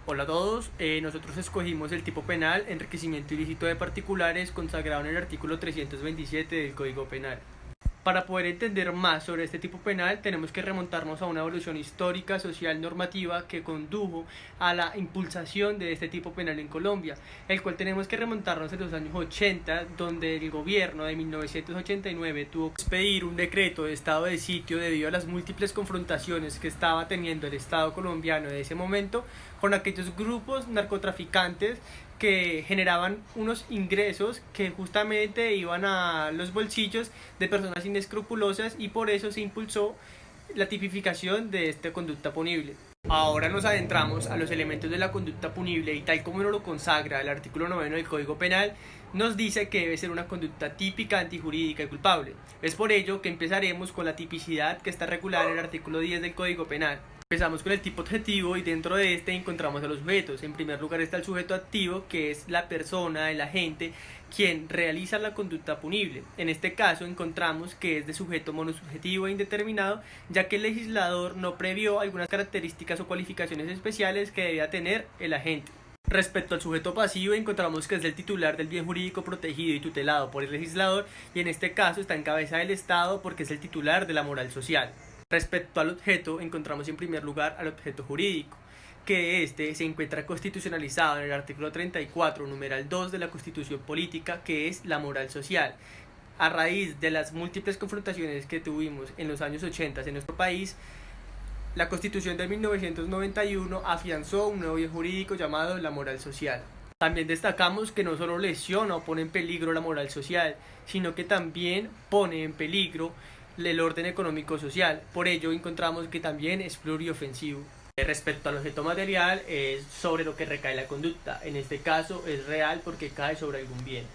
Hola a todos, nosotros escogimos el tipo penal enriquecimiento ilícito de particulares consagrado en el artículo 327 del Código Penal. Para poder entender más sobre este tipo penal tenemos que remontarnos a una evolución histórica, social, normativa que condujo a la impulsación de este tipo penal en Colombia, el cual tenemos que remontarnos en los años 80, donde el gobierno de 1989 tuvo que expedir un decreto de estado de sitio debido a las múltiples confrontaciones que estaba teniendo el Estado colombiano de ese momento con aquellos grupos narcotraficantes que generaban unos ingresos que justamente iban a los bolsillos de personas inescrupulosas y por eso se impulsó la tipificación de esta conducta punible. Ahora nos adentramos a los elementos de la conducta punible y tal como nos lo consagra el artículo 9 del Código Penal, nos dice que debe ser una conducta típica, antijurídica y culpable. Es por ello que empezaremos con la tipicidad que está regulada en el artículo 10 del Código Penal. Empezamos con el tipo objetivo y dentro de este encontramos a los sujetos. En primer lugar está el sujeto activo, que es la persona, el agente, quien realiza la conducta punible. En este caso encontramos que es de sujeto monosubjetivo e indeterminado, ya que el legislador no previó algunas características o cualificaciones especiales que debía tener el agente. Respecto al sujeto pasivo encontramos que es el titular del bien jurídico protegido y tutelado por el legislador y en este caso está en cabeza del Estado porque es el titular de la moral social. Respecto al objeto, encontramos en primer lugar al objeto jurídico, que este se encuentra constitucionalizado en el artículo 34, numeral 2 de la Constitución Política, que es la moral social. A raíz de las múltiples confrontaciones que tuvimos en los años 80 en nuestro país, la Constitución de 1991 afianzó un nuevo bien jurídico llamado la moral social. También destacamos que no solo lesiona o pone en peligro la moral social, sino que también pone en peligro el orden económico social. Por ello encontramos que también es pluriofensivo. Respecto al objeto material es sobre lo que recae la conducta. En este caso es real porque cae sobre algún bien.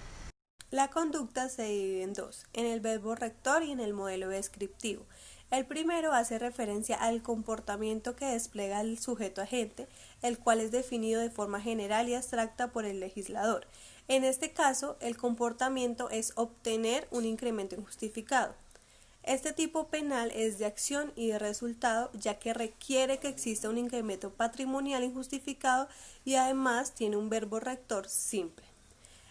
La conducta se divide en dos, en el verbo rector y en el modelo descriptivo. El primero hace referencia al comportamiento que despliega el sujeto agente, el cual es definido de forma general y abstracta por el legislador. En este caso, el comportamiento es obtener un incremento injustificado. Este tipo penal es de acción y de resultado, ya que requiere que exista un incremento patrimonial injustificado y además tiene un verbo rector simple.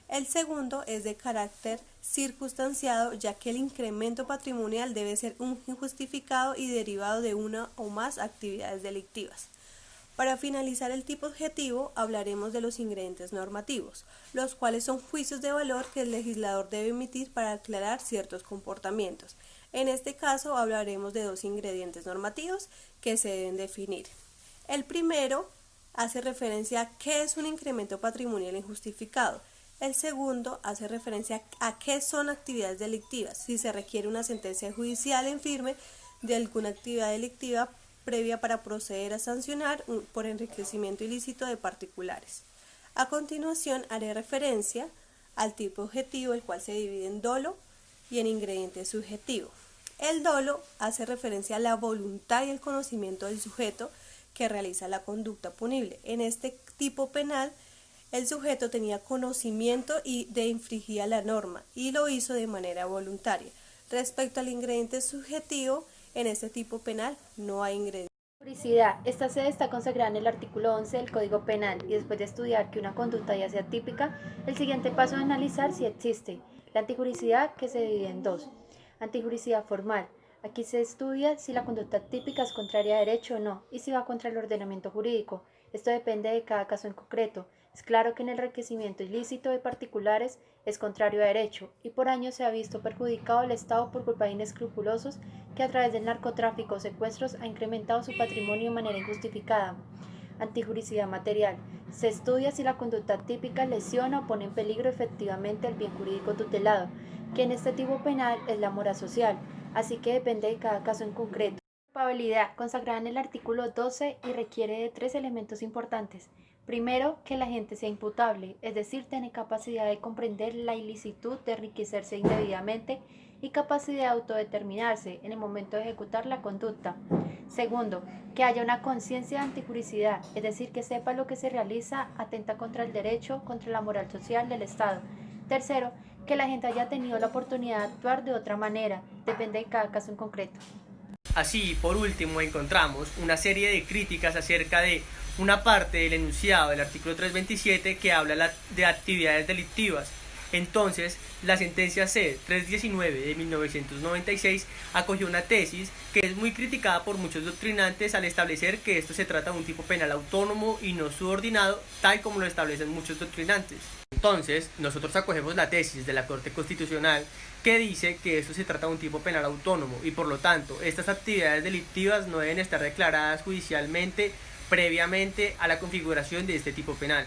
El segundo es de carácter circunstanciado, ya que el incremento patrimonial debe ser injustificado y derivado de una o más actividades delictivas. Para finalizar el tipo objetivo, hablaremos de los ingredientes normativos, los cuales son juicios de valor que el legislador debe emitir para aclarar ciertos comportamientos. En este caso, hablaremos de dos ingredientes normativos que se deben definir. El primero hace referencia a qué es un incremento patrimonial injustificado. El segundo hace referencia a qué son actividades delictivas, si se requiere una sentencia judicial en firme de alguna actividad delictiva previa para proceder a sancionar por enriquecimiento ilícito de particulares. A continuación haré referencia al tipo objetivo, el cual se divide en dolo y en ingrediente subjetivo. El dolo hace referencia a la voluntad y el conocimiento del sujeto que realiza la conducta punible. En este tipo penal, el sujeto tenía conocimiento de infringir la norma y lo hizo de manera voluntaria. Respecto al ingrediente subjetivo, en este tipo penal no hay ingrediente. Publicidad. Esta sede está consagrada en el artículo 11 del Código Penal y después de estudiar que una conducta ya sea típica, el siguiente paso es analizar si existe la antijuricidad, que se divide en dos. Antijuricidad formal. Aquí se estudia si la conducta típica es contraria a derecho o no y si va contra el ordenamiento jurídico. Esto depende de cada caso en concreto. Es claro que en el enriquecimiento ilícito de particulares es contrario a derecho y por años se ha visto perjudicado el Estado por culpa de inescrupulosos que a través del narcotráfico o secuestros ha incrementado su patrimonio de manera injustificada. Antijuricidad material. Se estudia si la conducta típica lesiona o pone en peligro efectivamente el bien jurídico tutelado, que en este tipo penal es la moral social, así que depende de cada caso en concreto. Culpabilidad, consagrada en el artículo 12 y requiere de tres elementos importantes. Primero, que el agente sea imputable, es decir, tiene capacidad de comprender la ilicitud de enriquecerse indebidamente y capacidad de autodeterminarse en el momento de ejecutar la conducta. Segundo, que haya una conciencia de antijuricidad, es decir, que sepa lo que se realiza atenta contra el derecho, contra la moral social del Estado. Tercero, que la gente haya tenido la oportunidad de actuar de otra manera, depende de cada caso en concreto. Así, por último, encontramos una serie de críticas acerca de una parte del enunciado del artículo 327 que habla de actividades delictivas. Entonces, la sentencia C-319 de 1996 acogió una tesis que es muy criticada por muchos doctrinantes al establecer que esto se trata de un tipo penal autónomo y no subordinado, tal como lo establecen muchos doctrinantes. Entonces, nosotros acogemos la tesis de la Corte Constitucional que dice que esto se trata de un tipo penal autónomo y por lo tanto, estas actividades delictivas no deben estar declaradas judicialmente previamente a la configuración de este tipo penal.